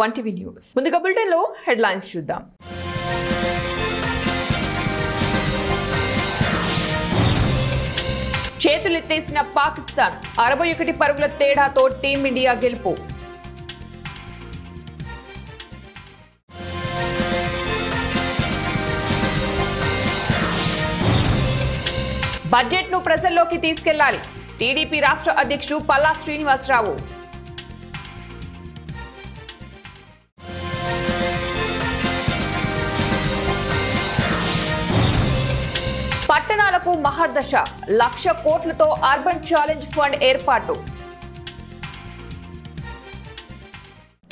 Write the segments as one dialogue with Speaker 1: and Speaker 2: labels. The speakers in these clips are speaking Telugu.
Speaker 1: One TV news. ముందుగా బులెటిన్ లో హెడ్లైన్స్ చూద్దాం. చేతులెత్తేసిన పాకిస్తాన్ 61 పరుగుల తేడాతో టీమిండియా గెలుపు. బడ్జెట్ను ప్రజల్లోకి తీసుకెళ్లాలి. టీడీపీ రాష్ట్ర అధ్యక్షుడు పల్లా శ్రీనివాసరావు. పట్టణాలకు మహర్దశ, 1,00,000 కోట్లతో అర్బన్ ఛాలెంజ్ ఫండ్ ఏర్పాటు.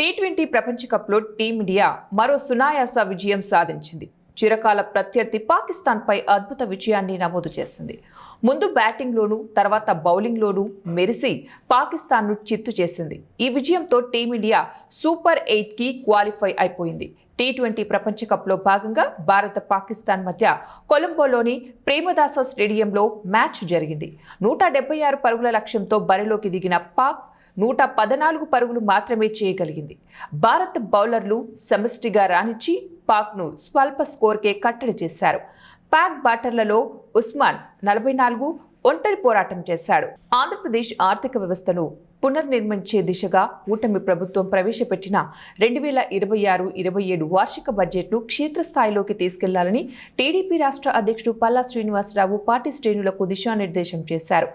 Speaker 1: టీ20 ప్రపంచ కప్లో టీమిండియా మరో సునాయాస విజయం సాధించింది. చిరకాల ప్రత్యర్థి పాకిస్తాన్పై అద్భుత విజయాన్ని నమోదు చేసింది. ముందు బ్యాటింగ్లోనూ తర్వాత బౌలింగ్లోనూ మెరిసి పాకిస్తాన్ను చిత్తు చేసింది. ఈ విజయంతో టీమిండియా సూపర్ 8కి క్వాలిఫై అయిపోయింది. టీ20 ప్రపంచ కప్లో భాగంగా భారత పాకిస్తాన్ మధ్య కొలంబోలోని ప్రేమదాస స్టేడియంలో మ్యాచ్ జరిగింది. 176 పరుగుల లక్ష్యంతో బరిలోకి దిగిన పాక్ 114 పరుగులు మాత్రమే చేయగలిగింది. భారత్ బౌలర్లు సమిష్టిగా రాణించి పాక్ను స్వల్ప స్కోర్కే కట్టడి చేశారు. పాక్ బ్యాటర్లలో ఉస్మాన్ 44 ఒంటరి పోరాటం చేశాడు. ఆంధ్రప్రదేశ్ ఆర్థిక వ్యవస్థను పునర్నిర్మించే దిశగా కూటమి ప్రభుత్వం ప్రవేశపెట్టిన 2026-27 వార్షిక బడ్జెట్ను క్షేత్రస్థాయిలోకి తీసుకెళ్లాలని టీడీపీ రాష్ట్ర అధ్యక్షుడు పల్లా శ్రీనివాసరావు పార్టీ శ్రేణులకు దిశానిర్దేశం చేశారు.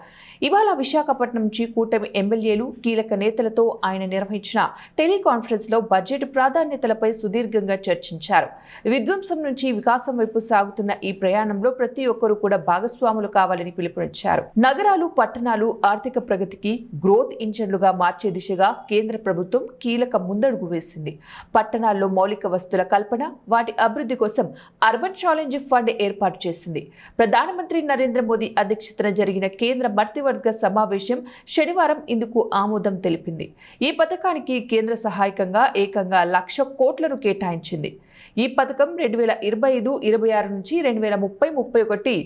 Speaker 1: ఇవాళ విశాఖపట్నం నుంచి కూటమి ఎమ్మెల్యేలు, కీలక నేతలతో ఆయన నిర్వహించిన టెలికాన్ఫరెన్స్లో బడ్జెట్ ప్రాధాన్యతలపై సుదీర్ఘంగా చర్చించారు. విధ్వంసం నుంచి వికాసం వైపు సాగుతున్న ఈ ప్రయాణంలో ప్రతి ఒక్కరూ కూడా భాగస్వాములు కావాలని పిలుపునిచ్చారు. నగరాలు, పట్టణాలు ఆర్థిక ప్రగతికి గ్రోత్ ఇంజన్లుగా మార్చే దిశగా కేంద్ర ప్రభుత్వం కీలక ముందడుగు వేసింది. పట్టణాల్లో మౌలిక వస్తువుల కల్పన, వాటి అభివృద్ధి కోసం అర్బన్ ఛాలెంజ్ ఫండ్ ఏర్పాటు చేసింది. ప్రధానమంత్రి నరేంద్ర మోదీ అధ్యక్షతన జరిగిన కేంద్ర మంత్రివర్గ సమావేశం శనివారం ఇందుకు ఆమోదం తెలిపింది. ఈ పథకానికి కేంద్ర సహాయకంగా ఏకంగా 1,00,000 కోట్లను కేటాయించింది. ఈ పథకం 2025-26 నుంచి 2030-31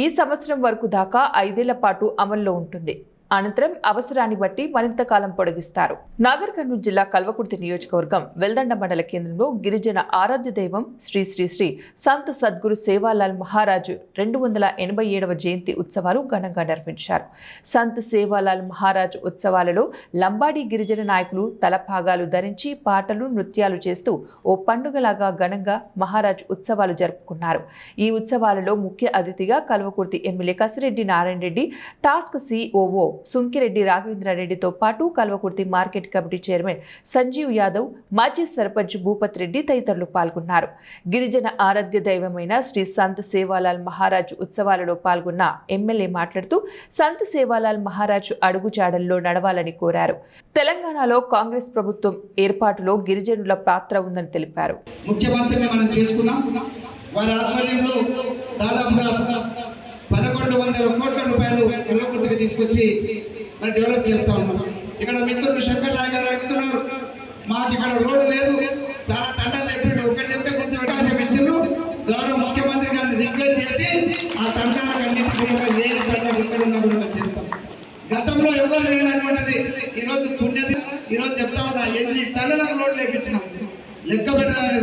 Speaker 1: ఈ సంవత్సరం వరకు దాకా 5 ఏళ్ల పాటు అమల్లో ఉంటుంది. అనంతరం అవసరాన్ని బట్టి మరింత కాలం పొడిగిస్తారు. నాగర్ కర్నూలు జిల్లా కల్వకుర్తి నియోజకవర్గం వెల్దండ మండల కేంద్రంలో గిరిజన ఆరాధ్య దైవం శ్రీ శ్రీ శ్రీ సంత్ సద్గురు సేవాలాల్ మహారాజు 287వ జయంతి ఉత్సవాలు ఘనంగా నిర్వహించారు. సంత్ సేవాలాల్ మహారాజ్ ఉత్సవాలలో లంబాడీ గిరిజన నాయకులు తలపాగాలు ధరించి పాటలు, నృత్యాలు చేస్తూ ఓ పండుగలాగా ఘనంగా మహారాజ్ ఉత్సవాలు జరుపుకున్నారు. ఈ ఉత్సవాలలో ముఖ్య అతిథిగా Kalwakurthy MLA Kasireddy Narayana Reddy, TASK COO Sunkireddy రాఘవేంద్రారెడ్డితో పాటు Kalwakurthy market committee chairman Sanjeev Yadav, మాజీ సర్పంచ్ భూపత్ రెడ్డి తదితరులు పాల్గొన్నారు. గిరిజన ఆరాధ్య దైవమైన శ్రీ సంత్ సేవాలాల్ మహారాజ్ ఉత్సవాలలో పాల్గొన్న ఎమ్మెల్యే మాట్లాడుతూ సంత్ సేవాలాల్ మహారాజ్ అడుగుజాడల్లో నడవాలని కోరారు. తెలంగాణలో కాంగ్రెస్ ప్రభుత్వం ఏర్పాటులో గిరిజనుల పాత్ర ఉందని తెలిపారు.
Speaker 2: ముఖ్యమంత్రిని మనం చేసుకున్నాం. వారి ఆధ్వర్యంలో దాదాపుగా 1,100 కోట్ల రూపాయలు కల్వకుర్తికి తీసుకొచ్చి మరి డెవలప్ చేస్తా ఉన్నాం. ఇక్కడ మిత్రులు శంకర్ నాయక్ గారు అడుగుతున్నారు, మాకు ఇక్కడ రోడ్డు లేదు, చాలా తండాలు చెప్పాడు. ఒకటి చెప్తే కొంచెం అవకాశం ఇచ్చారు. గౌరవ ముఖ్యమంత్రి గారిని రిక్వెస్ట్ చేసి ఆ తండాలన్నింటినీ లేని తండాలు ఇక్కడ ఉన్న చెప్తాం. గతంలో ఎవరు లేనటువంటిది ఈరోజు పుణ్యది. ఈరోజు చెప్తా ఉన్నా, ఎన్ని తండాలకు రోడ్లు వేయించినాం, లెక్క పెట్టడానికి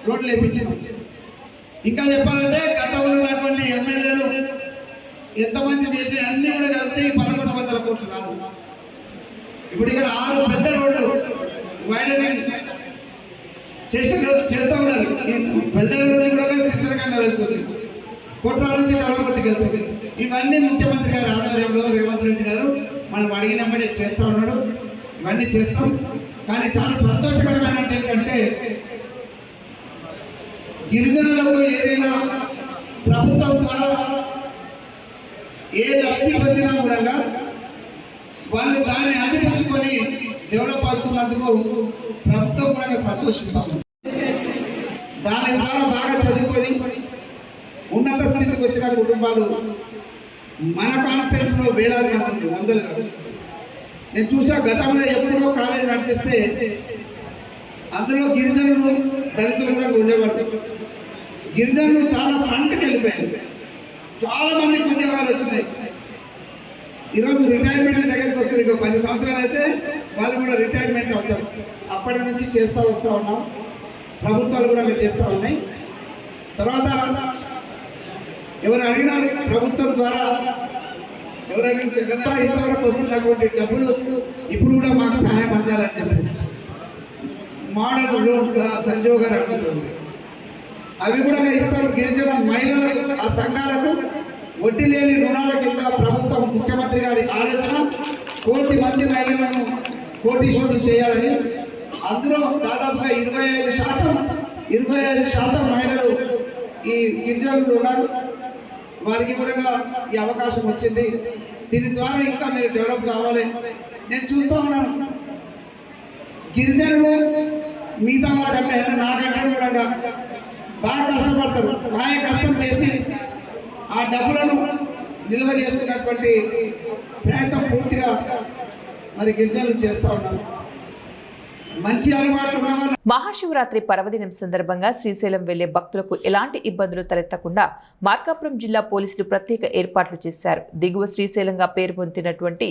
Speaker 2: రోడ్లు వేయించినాం. ఇంకా చెప్పాలంటే గతంలో ఉన్నటువంటి ఎమ్మెల్యేలు ఎంతమంది చేసి అన్ని కూడా కలిపితే 1,100 కోట్లు రాదు. ఇప్పుడు ఇక్కడ 6 పెద్ద రోడ్లు వైడనింగ్ చేస్తా ఉన్నారు. పెద్ద రోడ్లు కూడా చిత్రకంగా వెళ్తుంది, కోట్ల నుంచి కలవకొట్టుకు వెళ్తుంది. ఇవన్నీ ముఖ్యమంత్రి గారి ఆధ్వర్యంలో రేవంత్ రెడ్డి గారు మనం అడిగినప్పుడే చేస్తూ ఉన్నాడు. ఇవన్నీ చేస్తాం. కానీ చాలా సంతోషకరమైనది ఏంటంటే గిరిజనులకు ఏదైనా ప్రభుత్వం ద్వారా ఏ లబ్ధి పొందినా కూడా వాళ్ళు దాన్ని అందిపుచ్చుకొని డెవలప్ అవుతున్నందుకు ప్రభుత్వం కూడా సంతోషిస్తాం. దాని ద్వారా బాగా చదువుకొని ఉన్నత స్థితికి వచ్చిన కుటుంబాలు మన కాన్స్టిట్యూన్సీలో వేలాది మంది, వందలు కాదు. నేను చూసా, గతంలో ఎప్పుడో కాలేజీ నడిపిస్తే అందులో గిరిజనులు, దళితులు కూడా ఉండేవాళ్ళు. గిరిజనులు చాలా ఫ్రంట్కి వెళ్ళిపోయారు. చాలా మందికి ఉద్యోగాలు వచ్చినాయి. ఈరోజు రిటైర్మెంట్ దగ్గరికి వస్తుంది. 10 సంవత్సరాలు అయితే వాళ్ళు కూడా రిటైర్మెంట్ అవుతారు. అప్పటి నుంచి చేస్తూ వస్తూ ఉన్నాం. ప్రభుత్వాలు కూడా అలా చేస్తూ ఉన్నాయి. తర్వాత ఎవరు అడిగినారు ప్రభుత్వం ద్వారా ఎవరైనా ఇంతవరకు వస్తున్నటువంటి డబ్బులు ఇప్పుడు కూడా మాకు సహాయం అందాలని చెప్పేసి మోడల్ లోన్ సంజీవ్ గారు అంటున్నారు. అవి కూడా ఇస్తారు. గిరిజన మహిళలకు ఆ సంఘాలకు వడ్డీ లేని రుణాల కింద ప్రభుత్వం ముఖ్యమంత్రి గారి ఆలోచన 1 కోటి మంది మహిళలను కోటీశ్వరులు చేయాలని. అందులో దాదాపుగా 25% మహిళలు ఈ గిరిజనులు ఉన్నారు. వారికి కూడా ఈ అవకాశం వచ్చింది. దీని ద్వారా ఇంకా మీరు డెవలప్ కావాలి. నేను చూస్తూ ఉన్నాను గిరిజనులు మిగతా వాడంటే నాకంటే కూడా బాగా కష్టపడతారు. బాగా కష్టం చేసి ఆ డబ్బులను నిల్వ చేసుకున్నటువంటి ప్రయత్నం పూర్తిగా మరి గిరిజనులు చేస్తూ ఉన్నారు. మంచి అలవాట్లు ఉన్నవాళ్ళు.
Speaker 1: మహాశివరాత్రి పర్వదినం సందర్భంగా శ్రీశైలం వెళ్లే భక్తులకు ఎలాంటి ఇబ్బందులు తలెత్తకుండా మార్కాపురం జిల్లా పోలీసులు ప్రత్యేక ఏర్పాట్లు చేశారు. దిగువ శ్రీశైలంగా పేరు పొందినటువంటి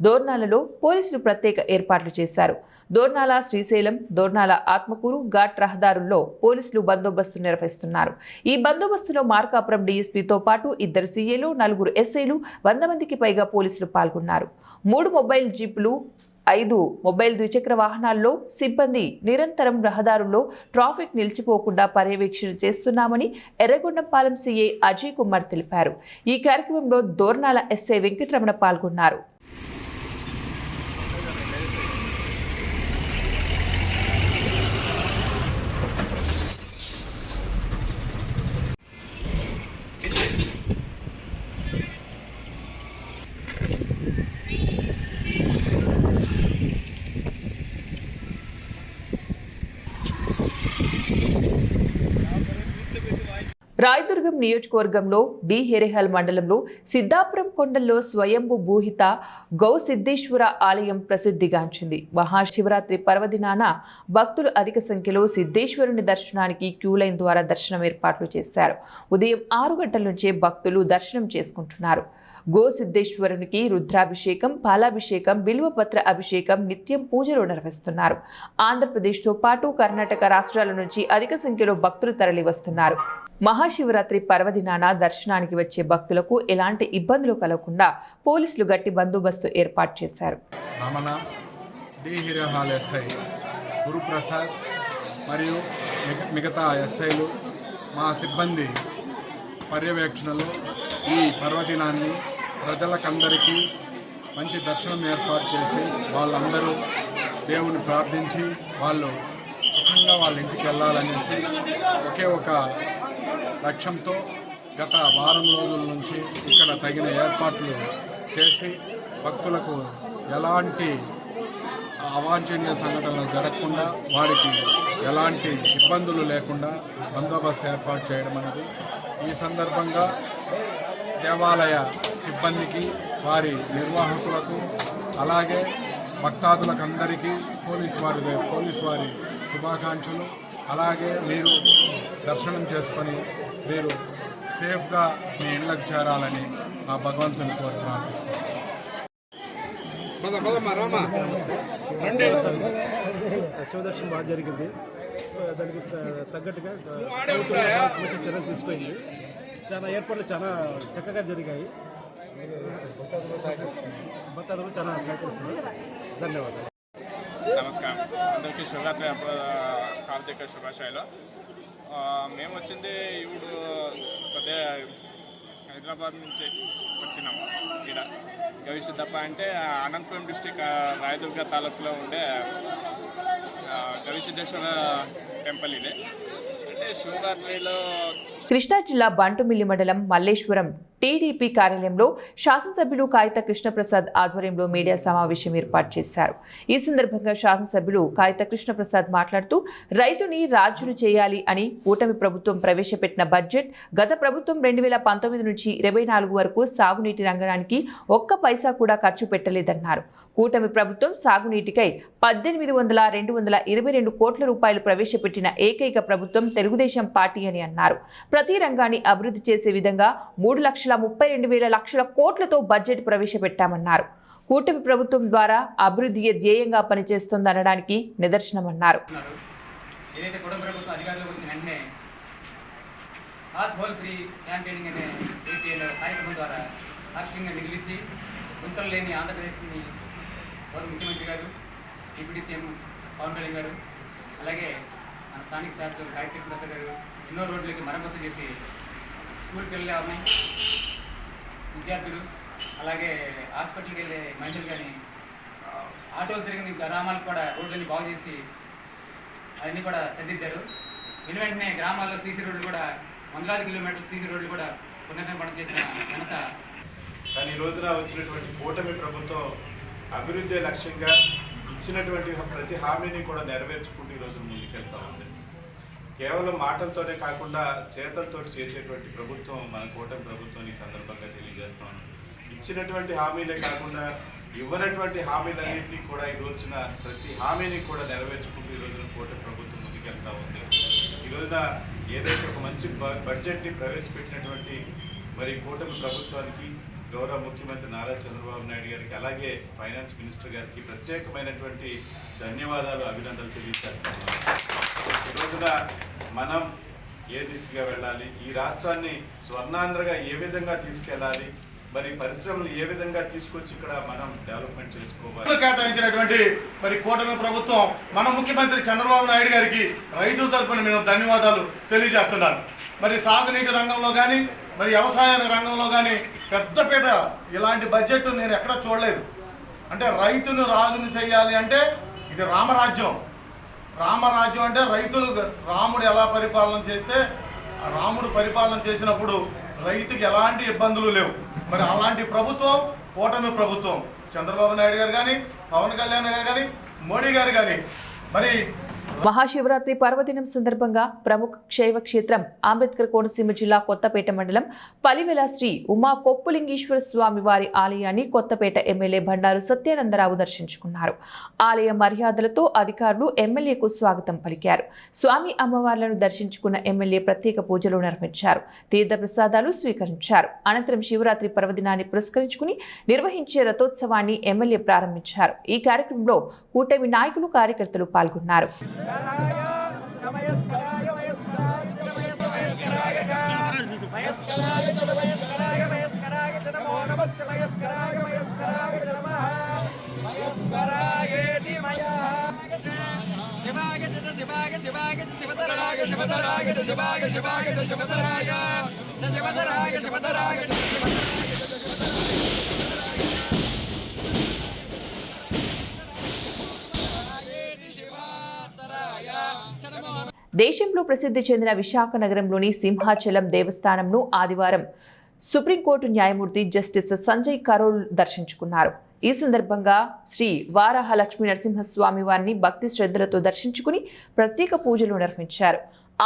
Speaker 1: దోర్నాలలో పోలీసులు ప్రత్యేక ఏర్పాట్లు చేశారు. దోర్నాల శ్రీశైలం, దోర్నాల ఆత్మకూరు ఘాట్ రహదారుల్లో పోలీసులు బందోబస్తు నిర్వహిస్తున్నారు. ఈ బందోబస్తులో మార్కాపురం డీఎస్పీతో పాటు 2 సీఏలు, 4 ఎస్ఐలు, 100 మందికి పైగా పోలీసులు పాల్గొన్నారు. 3 మొబైల్ జీపులు, 5 మొబైల్ ద్విచక్ర వాహనాల్లో సిబ్బంది నిరంతరం రహదారుల్లో ట్రాఫిక్ నిలిచిపోకుండా పర్యవేక్షణ చేస్తున్నామని ఎర్రగొండపాలెం సీఐ అజయ్ కుమార్ తెలిపారు. ఈ కార్యక్రమంలో దోర్నాల ఎస్ఐ వెంకటరమణ పాల్గొన్నారు. రాయదుర్గం నియోజకవర్గంలో డి హెరెహల్ మండలంలో సిద్ధాపురం కొండల్లో స్వయంభు భూహిత గౌ సిద్ధేశ్వర ఆలయం ప్రసిద్ధిగాంచింది. మహాశివరాత్రి పర్వదినాన భక్తులు అధిక సంఖ్యలో సిద్ధేశ్వరుని దర్శనానికి క్యూలైన్ ద్వారా దర్శనం ఏర్పాట్లు చేశారు. ఉదయం 6 గంటల నుంచే భక్తులు దర్శనం చేసుకుంటున్నారు. గో సిద్ధేశ్వరునికి రుద్రాభిషేకం, పాలాభిషేకం, బిల్వపత్ర అభిషేకం నిత్యం పూజలు నిర్వహిస్తున్నారు. ఆంధ్రప్రదేశ్తో పాటు కర్ణాటక రాష్ట్రాల నుంచి అధిక సంఖ్యలో భక్తులు తరలి వస్తున్నారు. మహాశివరాత్రి పర్వదినాన దర్శనానికి వచ్చే భక్తులకు ఎలాంటి ఇబ్బందులు కలగకుండా పోలీసులు గట్టి బందోబస్తు ఏర్పాటు చేశారు.
Speaker 3: గురుప్రసాద్ మరియు మిగతా ఎస్ఐలు మా సిబ్బంది పర్యవేక్షణలో ఈ పర్వదినాన్ని ప్రజలకందరికీ మంచి దర్శనం ఏర్పాటు చేసి వాళ్ళందరూ దేవుని ప్రార్థించి వాళ్ళు సుఖంగా వాళ్ళ ఇంటికి వెళ్ళాలనేసి ఒకే ఒక లక్ష్యంతో గత వారం రోజుల నుంచి ఇక్కడ తగిన ఏర్పాట్లు చేసి భక్తులకు ఎలాంటి అవాంఛనీయ సంఘటనలు జరగకుండా వారికి ఎలాంటి ఇబ్బందులు లేకుండా బందోబస్తు ఏర్పాటు చేయడం అనేది. ఈ సందర్భంగా దేవాలయ సిబ్బందికి, వారి నిర్వాహకులకు, అలాగే భక్తాదులకు అందరికీ పోలీసు వారి శుభాకాంక్షలు. అలాగే మీరు దర్శనం చేసుకొని మీరు సేఫ్గా మీ ఇళ్ళకు చేరాలని ఆ భగవంతుని కోరుతున్నాను.
Speaker 4: శివదర్శనం బాగా జరిగింది. దానికి తగ్గట్టుగా చర్యలు తీసుకుంది. చాలా ఏర్పాట్లు చాలా చక్కగా జరిగాయి. భక్తులు చాలా సహకరిస్తుంది. ధన్యవాదాలు.
Speaker 5: నమస్కారం అందరికీ. శివరాత్రి కార్తీక శుభాశయాలు. మేము వచ్చింది ఇప్పుడు సదే హైదరాబాద్ నుంచి వచ్చినాము. ఇక్కడ గవిసిద్ధప్ప అంటే అనంతపురం డిస్టిక్ రాయదుర్గ తాలూకులో ఉండే గవిసిద్ధేశ్వర టెంపుల్ ఇది. అంటే శివరాత్రిలో
Speaker 1: కృష్ణా జిల్లా బంటుమిల్లి మండలం మల్లేశ్వరం టీడీపీ కార్యాలయంలో శాసనసభ్యులు కాయిత కృష్ణప్రసాద్ ఆధ్వర్యంలో మీడియా సమావేశం ఏర్పాటు చేశారు. ఈ సందర్భంగా శాసనసభ్యులు కాయిత కృష్ణప్రసాద్ మాట్లాడుతూ రైతుని రాజును చేయాలి అని కూటమి ప్రభుత్వం ప్రవేశపెట్టిన బడ్జెట్ గత ప్రభుత్వం 2019 నుంచి 24 వరకు సాగునీటి రంగానికి ఒక్క పైసా కూడా ఖర్చు పెట్టలేదన్నారు. కూటమి ప్రభుత్వం సాగునీటికై 18,222 కోట్ల రూపాయలు ప్రవేశపెట్టిన ఏకైక ప్రభుత్వం తెలుగుదేశం పార్టీ అని అన్నారు. ప్రతి రంగాన్ని అభివృద్ధి చేసే విధంగా 3,32,000 లక్షల కోట్లతో బడ్జెట్ ప్రవేశపెట్టామన్నారు. కూటమి ప్రభుత్వం ద్వారా అభివృద్ధియే ధ్యేయంగా పనిచేస్తోందనడానికి నిదర్శనమన్నారు.
Speaker 6: ఏదైతే కూటమి ప్రభుత్వం అధికారంలోకి వచ్చిన వెంటనే హాత్ హోల్ ఫ్రీ క్యాంపెయినింగ్ అనే ఏపీఎల్ కార్యక్రమం ద్వారా లక్ష్యంగా మిగిలించి గుంతలు లేని ఆంధ్రప్రదేశ్ని గౌరవ ముఖ్యమంత్రి గారు, డిప్యూటీ సీఎం పవన్ కళ్యాణ్ గారు, అలాగే మన స్థానిక శాసకులు గాయత్రి దత్త గారు ఎన్నో రోడ్లకి మరమ్మతు చేసి స్కూల్కి వెళ్ళే వాళ్ళని, విద్యార్థులు, అలాగే హాస్పిటల్కి వెళ్ళే మహిళలు కానీ ఆటోలు తిరిగిన గ్రామాలకు కూడా రోడ్లన్నీ బాగు చేసి అవన్నీ కూడా సర్దిద్దారు. వెంటనే గ్రామాల్లో సీసీ రోడ్లు కూడా వందలాది కిలోమీటర్ల సీసీ రోడ్లు కూడా పునర్నిర్మాణం చేసిన ఘనత.
Speaker 7: కానీ ఈ రోజున వచ్చినటువంటి కూటమి ప్రభుత్వం అభివృద్ధి లక్ష్యంగా ఇచ్చినటువంటి ప్రతి హామీని కూడా నెరవేర్చుకుంటూ ఈరోజు ముందుకెళ్తా ఉంది. కేవలం మాటలతోనే కాకుండా చేతలతో చేసేటువంటి ప్రభుత్వం మన కూటమి ప్రభుత్వం ఈ సందర్భంగా తెలియజేస్తాం. ఇచ్చినటువంటి హామీలే కాకుండా ఇవ్వనటువంటి హామీలన్నింటినీ కూడా ఈ రోజున ప్రతి హామీని కూడా నెరవేర్చుకుంటూ ఈ రోజున కూటమి ప్రభుత్వం ముందుకెళ్తా ఉంది. ఈ రోజున ఏదైతే ఒక మంచి బడ్జెట్ని ప్రవేశపెట్టినటువంటి మరి కూటమి ప్రభుత్వానికి గౌరవ ముఖ్యమంత్రి నారా చంద్రబాబు నాయుడు గారికి, అలాగే ఫైనాన్స్ మినిస్టర్ గారికి ప్రత్యేకమైనటువంటి ధన్యవాదాలు, అభినందనలు తెలియజేస్తాము. ఈ రోజున మనం ఏ దిశగా వెళ్ళాలి, ఈ రాష్ట్రాన్ని స్వర్ణాంధ్రగా ఏ విధంగా తీసుకెళ్ళాలి, మరి పరిశ్రమలు ఏ విధంగా తీసుకొచ్చి ఇక్కడ మనం డెవలప్మెంట్ చేసుకోవాలి.
Speaker 8: కేటాయించినటువంటి మరి కూటమి ప్రభుత్వం మన ముఖ్యమంత్రి చంద్రబాబు నాయుడు గారికి రైతుల తరఫున మేము ధన్యవాదాలు తెలియజేస్తున్నాను. మరి సాగునీటి రంగంలో కానీ, మరి వ్యవసాయ రంగంలో కానీ పెద్దపీట ఇలాంటి బడ్జెట్ నేను ఎక్కడా చూడలేదు. అంటే రైతును రాజును చేయాలి అంటే ఇది రామరాజ్యం. రామరాజ్యం అంటే రైతులు, రాముడు ఎలా పరిపాలన చేస్తే ఆ రాముడు పరిపాలన చేసినప్పుడు రైతుకి ఎలాంటి ఇబ్బందులు లేవు. మరి అలాంటి ప్రభుత్వం కూటమి ప్రభుత్వం. చంద్రబాబు నాయుడు గారు కానీ, పవన్ కళ్యాణ్ గారు కానీ, మోడీ గారు కానీ. మరి
Speaker 1: మహాశివరాత్రి పర్వదినం సందర్భంగా ప్రముఖ శైవ క్షేత్రం అంబేద్కర్ కోనసీమ జిల్లా కొత్తపేట మండలం పలివెల శ్రీ ఉమా కొప్పులింగేశ్వర స్వామి వారి ఆలయాన్ని కొత్తపేట ఎమ్మెల్యే బండారు సత్యానందరావు దర్శించుకున్నారు. ఆలయ మర్యాదలతో అధికారులు ఎమ్మెల్యేకు స్వాగతం పలికారు. స్వామి అమ్మవార్లను దర్శించుకున్న ఎమ్మెల్యే ప్రత్యేక పూజలు నిర్వహించారు. తీర్థ ప్రసాదాలు స్వీకరించారు. అనంతరం శివరాత్రి పర్వదినాన్ని పురస్కరించుకుని నిర్వహించే రథోత్సవాన్ని ఎమ్మెల్యే ప్రారంభించారు. ఈ కార్యక్రమంలో కూటమి నాయకులు, కార్యకర్తలు పాల్గొన్నారు. దేశంలో ప్రసిద్ధి చెందిన విశాఖ నగరంలోని సింహాచలం దేవస్థానంను ఆదివారం సుప్రీంకోర్టు న్యాయమూర్తి జస్టిస్ సంజయ్ కరోల్ దర్శించుకున్నారు. ఈ సందర్భంగా శ్రీ వారాహ లక్ష్మీ నరసింహస్వామి వారిని భక్తి శ్రద్ధలతో దర్శించుకుని ప్రత్యేక పూజలు నిర్వహించారు.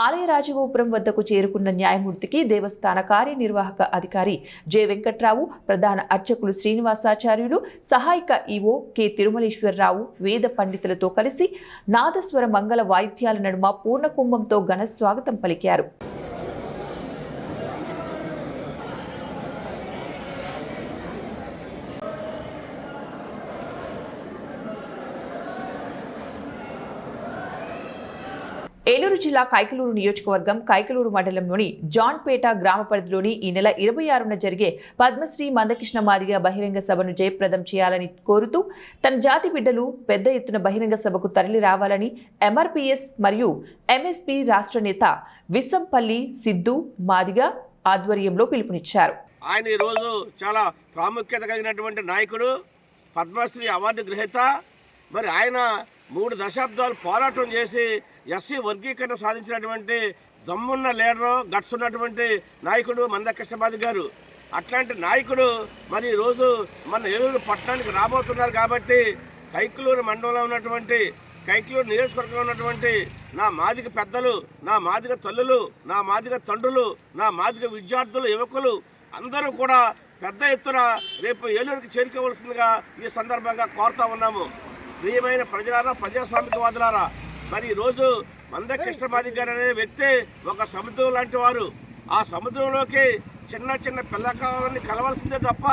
Speaker 1: ఆలయ రాజగోపురం వద్దకు చేరుకున్న న్యాయమూర్తికి దేవస్థాన కార్యనిర్వాహక అధికారి జె వెంకట్రావు, ప్రధాన అర్చకులు శ్రీనివాసాచార్యులు, సహాయక ఈవో కె తిరుమలేశ్వరరావు, వేద పండితులతో కలిసి నాదస్వర మంగళ వాయిద్యాల నడుమ పూర్ణ కుంభంతో ఘన స్వాగతం పలికారు. ఏలూరు జిల్లా కైకలూరు నియోజకవర్గం కైకలూరు మండలంలోని జాన్పేట గ్రామ పరిధిలోని ఈ నెల 26న జరిగే పద్మశ్రీ మందకృష్ణ మాదిగ బహిరంగ సభను జయప్రదం చేయాలని కోరుతూ తన జాతి బిడ్డలు పెద్ద ఎత్తున బహిరంగ సభకు తరలి రావాలని ఎంఆర్పీఎస్ మరియు ఎంఎస్పీ రాష్ట్ర నేత విస్సంపల్లి సిద్ధు మాదిగ ఆధ్వర్యంలో పిలుపునిచ్చారు.
Speaker 9: ఆయన ఈరోజు చాలా ప్రాముఖ్యత కలిగినటువంటి నాయకుడు, పద్మశ్రీ అవార్డు గ్రహీత. మరి ఆయన 3 దశాబ్దాలు పోరాటం చేసి ఎస్సీ వర్గీకరణ సాధించినటువంటి దమ్మున్న లీడరు, గట్స్ ఉన్నటువంటి నాయకుడు మందకృష్ణ మాదిగ గారు. అట్లాంటి నాయకుడు మరి ఈరోజు మన ఏలూరు పట్టణానికి రాబోతున్నారు. కాబట్టి కైకలూరు మండలంలో ఉన్నటువంటి, కైకలూరు నియోజకవర్గంలో ఉన్నటువంటి నా మాదిగ పెద్దలు, నా మాదిగ తల్లులు, నా మాదిగ తండ్రులు, నా మాదిగ విద్యార్థులు, యువకులు అందరూ కూడా పెద్ద ఎత్తున రేపు ఏలూరుకి చేరుకోవాల్సిందిగా ఈ సందర్భంగా కోరుతా ఉన్నాము. ప్రియమైన ప్రజలారా, ప్రజాస్వామికవాదులారా, మరి ఈరోజు మందకృష్ణ మాదిగ గారు అనే వ్యక్తి ఒక సముద్రం లాంటి వారు. ఆ సముద్రంలోకి చిన్న చిన్న పిల్లకాలని కలవాల్సిందే తప్ప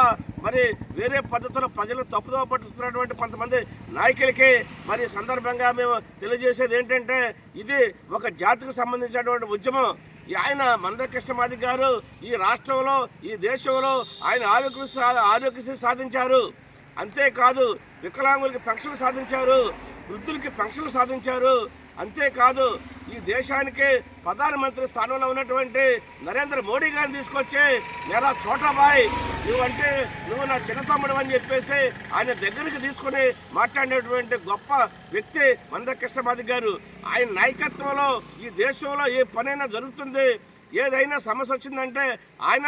Speaker 9: మరి వేరే పద్ధతిలో ప్రజలు తప్పుదోవ పట్టిస్తున్నటువంటి కొంతమంది నాయకులకి మరి సందర్భంగా మేము తెలియజేసేది ఏంటంటే ఇది ఒక జాతికి సంబంధించినటువంటి ఉద్యమం. ఆయన మందకృష్ణ మాదిగ గారు ఈ రాష్ట్రంలో ఈ దేశంలో ఆయన ఆరోగ్యశ్రీ సాధించారు. అంతేకాదు వికలాంగులకి పెన్షన్లు సాధించారు, వృద్ధులకి పెన్షన్లు సాధించారు. అంతేకాదు ఈ దేశానికి ప్రధానమంత్రి స్థానంలో ఉన్నటువంటి నరేంద్ర మోడీ గారిని తీసుకొచ్చి నేరా చోటాబాయ్ నువ్వు నా చిన్న తమ్ముడు అని చెప్పేసి ఆయన దగ్గరికి తీసుకుని మాట్లాడినటువంటి గొప్ప వ్యక్తి మందకృష్ణ మాదిగ గారు. ఆయన నాయకత్వంలో ఈ దేశంలో ఏ పనైనా జరుగుతుంది. ఏదైనా సమస్య వచ్చిందంటే ఆయన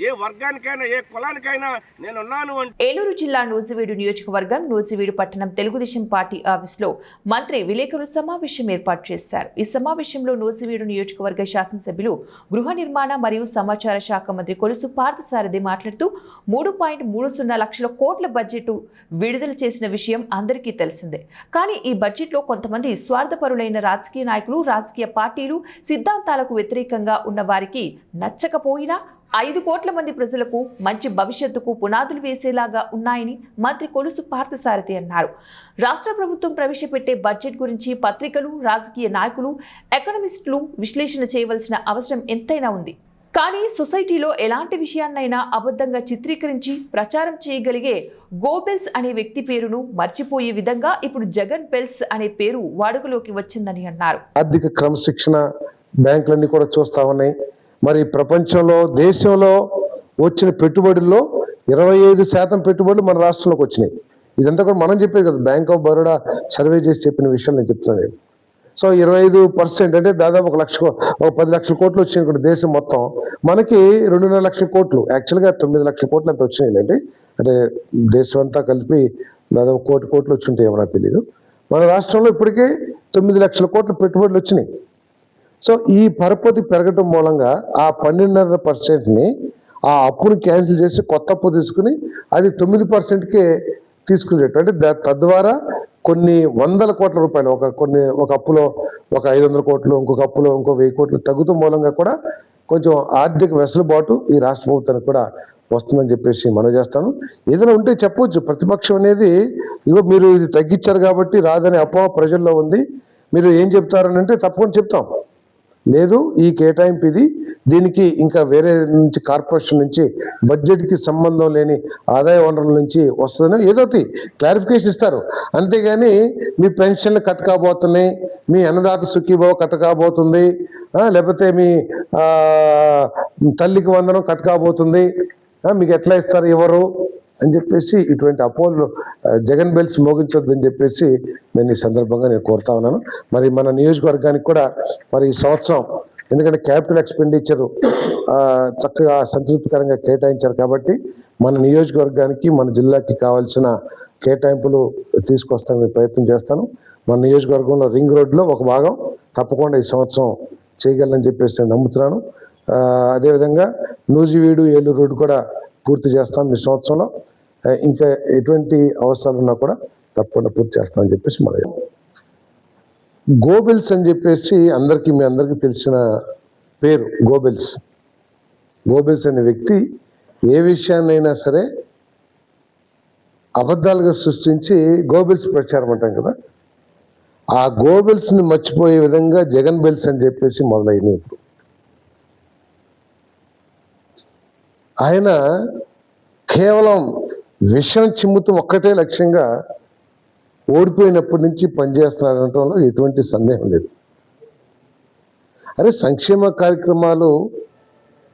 Speaker 9: ఏ వర్గానికైనా ఏ కులానికైనా నేనున్నాను అంటే.
Speaker 1: ఏలూరు జిల్లా నూజివీడు నియోజకవర్గం నూజివీడు పట్టణం తెలుగుదేశం పార్టీ ఆఫీసులో మంత్రి విలేకరుల సమావేశం ఏర్పాటు చేశారు. ఈ సమావేశంలో నూజివీడు నియోజకవర్గ శాసనసభ్యులు గృహ నిర్మాణ మరియు సమాచార శాఖ మంత్రి కొలుసు పార్థసారథి మాట్లాడుతూ 3.30 లక్షల కోట్ల బడ్జెట్ విడుదల చేసిన విషయం అందరికీ తెలిసిందే. కానీ ఈ బడ్జెట్లో కొంతమంది స్వార్థపరులైన రాజకీయ నాయకులు, రాజకీయ పార్టీలు సిద్ధాంతాలకు వ్యతిరేకంగా ఉన్న వారికి నచ్చకపోయినా 5 కోట్ల మంది ప్రజలకు మంచి భవిష్యత్తుకు పునాదులు వేసేలాగా ఉన్నాయని మంత్రి కొలుసు పార్థసారథి అన్నారు. రాష్ట్ర ప్రభుత్వం ప్రవేశపెట్టే బడ్జెట్ గురించి పత్రికలు, రాజకీయ నాయకులు, ఎకనామిస్టులు విశ్లేషణ చేయవలసిన అవసరం ఎంతైనా ఉంది. కానీ సొసైటీలో ఎలాంటి విషయాన్నైనా అబద్ధంగా చిత్రీకరించి ప్రచారం చేయగలిగే గోబెల్స్ అనే వ్యక్తి పేరును మర్చిపోయే విధంగా ఇప్పుడు జగన్ బెల్స్ అనే పేరు వాడుకలోకి వచ్చిందని అన్నారు.
Speaker 10: ఆర్థిక క్రమశిక్షణ బ్యాంకులన్నీ కూడా చూస్తా ఉన్నాయి. మరి ప్రపంచంలో దేశంలో వచ్చిన పెట్టుబడుల్లో 25% పెట్టుబడులు మన రాష్ట్రంలోకి వచ్చినాయి. ఇదంతా కూడా మనం చెప్పేది కదా, బ్యాంక్ ఆఫ్ బరోడా సర్వే చేసి చెప్పిన విషయం నేను చెప్తున్నాను. సో 25% అంటే దాదాపు 10 లక్షల కోట్లు వచ్చినాయి కూడా దేశం మొత్తం. మనకి 2.5 లక్షల కోట్లు, యాక్చువల్గా 9 లక్షల కోట్లు అంత వచ్చినాయిలేండి. అంటే దేశం అంతా కలిపి దాదాపు 1 కోటి కోట్లు వచ్చి ఉంటాయి, ఏమన్నా తెలియదు. మన రాష్ట్రంలో ఇప్పటికే 9 లక్షల కోట్ల పెట్టుబడులు వచ్చినాయి. సో ఈ పరపతి పెరగటం మూలంగా ఆ 12.5%ని ఆ అప్పును క్యాన్సిల్ చేసి కొత్త అప్పు తీసుకుని అది 9%కే తీసుకునేటట్టు, అంటే తద్వారా కొన్ని 100 కోట్ల రూపాయలు ఒక అప్పులో ఒక 500 కోట్లు, ఇంకొక అప్పులో ఇంకో 1000 కోట్లు తగ్గుతూ మూలంగా కూడా కొంచెం ఆర్థిక వెసులుబాటు ఈ రాష్ట్ర ప్రభుత్వానికి కూడా వస్తుందని చెప్పేసి మనం చేస్తాను. ఏదైనా ఉంటే చెప్పొచ్చు. ప్రతిపక్షం అనేది ఇగో మీరు ఇది తగ్గించారు కాబట్టి రాదని అపోహ ప్రజల్లో ఉంది, మీరు ఏం చెప్తారని అంటే తప్పకుండా చెప్తాం. లేదు, ఈ కేటాయింపు ఇది, దీనికి ఇంకా వేరే నుంచి కార్పొరేషన్ నుంచి బడ్జెట్కి సంబంధం లేని ఆదాయ వనరుల నుంచి వస్తుందని ఏదోటి క్లారిఫికేషన్ ఇస్తారు. అంతేగాని మీ పెన్షన్లు కట్ కాబోతున్నాయి, మీ అన్నదాత సుఖీభావ కట్ కాబోతుంది, లేకపోతే మీ తల్లికి వందనం కట్ కాబోతుంది, మీకు ఎట్లా ఇస్తారు ఎవరు అని చెప్పేసి ఇటువంటి అపోహలు జగన్ బెల్స్ మోగించొద్దని చెప్పేసి నేను ఈ సందర్భంగా నేను కోరుతా ఉన్నాను. మరి మన నియోజకవర్గానికి కూడా మరి ఈ సంవత్సరం ఎందుకంటే క్యాపిటల్ ఎక్స్పెండిచరు చక్కగా సంతృప్తికరంగా కేటాయించారు కాబట్టి మన నియోజకవర్గానికి మన జిల్లాకి కావాల్సిన కేటాయింపులు తీసుకొస్తానని ప్రయత్నం చేస్తాను. మన నియోజకవర్గంలో రింగ్ రోడ్లో ఒక భాగం తప్పకుండా ఈ సంవత్సరం చేయగలనని చెప్పేసి నేను నమ్ముతున్నాను. అదేవిధంగా నూజివీడు ఏలూరు రోడ్డు కూడా పూర్తి చేస్తాం ఈ సంవత్సరంలో. ఇంకా ఎటువంటి అవసరాలు ఉన్నా కూడా తప్పకుండా పూర్తి చేస్తామని చెప్పేసి మనం గోబెల్స్ అని చెప్పేసి మీ అందరికీ తెలిసిన పేరు గోబెల్స్. గోబెల్స్ అనే వ్యక్తి ఏ విషయాన్నైనా సరే అబద్ధాలుగా సృష్టించి గోబెల్స్ ప్రచారం అంటాం కదా, ఆ గోబెల్స్ని మర్చిపోయే విధంగా జగన్ బెల్స్ అని చెప్పేసి మొదలైనవి. ఇప్పుడు ఆయన కేవలం విషయం చిమ్ముతూ ఒక్కటే లక్ష్యంగా ఓడిపోయినప్పటి నుంచి పనిచేస్తున్నాడు అనడంలో ఎటువంటి సందేహం లేదు. అరే సంక్షేమ కార్యక్రమాలు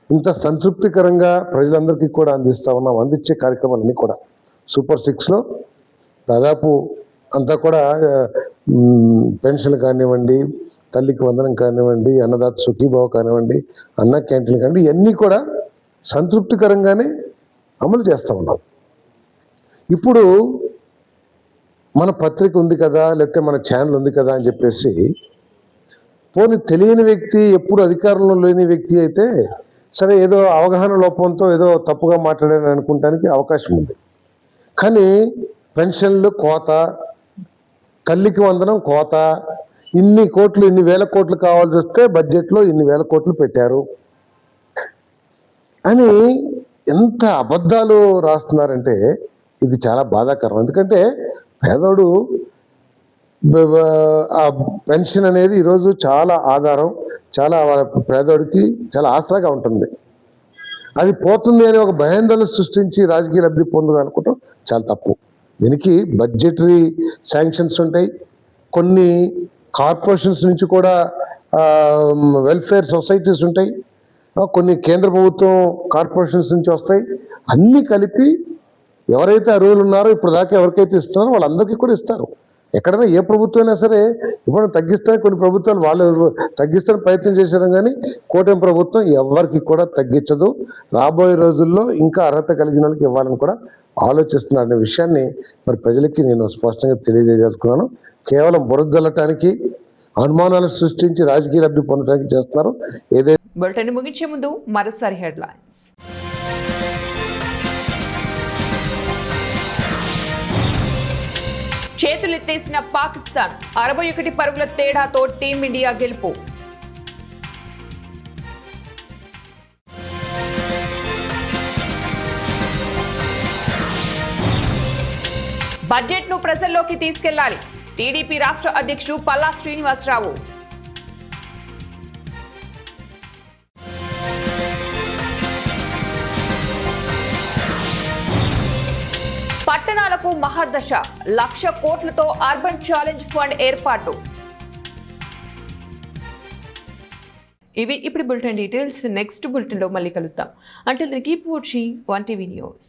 Speaker 10: ఇంత సంతృప్తికరంగా ప్రజలందరికీ కూడా అందిస్తూ ఉన్నాం. అందించే కార్యక్రమాలన్నీ కూడా సూపర్ 6లో దాదాపు అంతా కూడా పెన్షన్లు కానివ్వండి, తల్లికి వందనం కానివ్వండి, అన్నదాత సుఖీభావ కానివ్వండి, అన్న క్యాంటీన్లు కానివ్వండి, ఇవన్నీ కూడా సంతృప్తికరంగానే అమలు చేస్తూ ఉన్నాం. ఇప్పుడు మన పత్రిక ఉంది కదా, లేకపోతే మన ఛానల్ ఉంది కదా అని చెప్పేసి పోనీ తెలియని వ్యక్తి, ఎప్పుడు అధికారంలో లేని వ్యక్తి అయితే సరే ఏదో అవగాహన లోపంతో ఏదో తప్పుగా మాట్లాడాలని అనుకోవడానికి అవకాశం ఉంది. కానీ పెన్షన్లు కోత, తల్లికి వందనం కోత, ఇన్ని కోట్లు, ఇన్ని వేల కోట్లు కావాల్సి వస్తే బడ్జెట్లో ఇన్ని వేల కోట్లు పెట్టారు అని ఎంత అబద్ధాలు రాస్తున్నారంటే ఇది చాలా బాధాకరం. ఎందుకంటే పేదోడు ఆ పెన్షన్ అనేది ఈరోజు చాలా ఆధారం, చాలా పేదోడికి చాలా ఆసరాగా ఉంటుంది. అది పోతుంది అని ఒక భయాందోళన సృష్టించి రాజకీయ లబ్ధి పొందాలనుకోవటం చాలా తప్పు. దీనికి బడ్జెటరీ శాంక్షన్స్ ఉంటాయి, కొన్ని కార్పొరేషన్స్ నుంచి కూడా వెల్ఫేర్ సొసైటీస్ ఉంటాయి, కొన్ని కేంద్ర ప్రభుత్వం కార్పొరేషన్స్ నుంచి వస్తాయి. అన్నీ కలిపి ఎవరైతే అర్హులు ఉన్నారో ఇప్పుడు దాకా ఎవరికైతే ఇస్తున్నారో వాళ్ళందరికీ కూడా ఇస్తారు. ఎక్కడైనా ఏ ప్రభుత్వం అయినా సరే ఇప్పుడు తగ్గిస్తాయి, కొన్ని ప్రభుత్వాలు వాళ్ళు తగ్గిస్తానికి ప్రయత్నం చేశారు, కానీ కూటమి ప్రభుత్వం ఎవరికి కూడా తగ్గించదు. రాబోయే రోజుల్లో ఇంకా అర్హత కలిగిన వాళ్ళకి ఇవ్వాలని కూడా ఆలోచిస్తున్నారనే విషయాన్ని మరి ప్రజలకి నేను స్పష్టంగా తెలియజేసుకున్నాను. కేవలం బురద జల్లటానికి, అనుమానాలు సృష్టించి రాజకీయ లబ్ధి పొందడానికి చేస్తున్నారు. ఏదైతే
Speaker 1: బులెటిన్ ముగించే ముందు మరోసారి హెడ్లైన్స్. చేతులెత్తేసిన పాకిస్తాన్, 61 పరుగుల తేడాతో టీమిండియా గెలుపు. బడ్జెట్ను ప్రజల్లోకి తీసుకెళ్లాలి, టీడీపీ రాష్ట్ర అధ్యక్షుడు పల్లా శ్రీనివాసరావు. పట్టణాలకు మహర్దశ, 1,00,000 కోట్లతో అర్బన్ ఛాలెంజ్ ఫండ్ ఏర్పాటు. ఇవి ఇప్పుడు బులెటిన్ డీటెయిల్స్. నెక్స్ట్ బులెటిన్లో మళ్ళీ కలుద్దాం. అంటే కీప్ వాచింగ్ 1TV న్యూస్.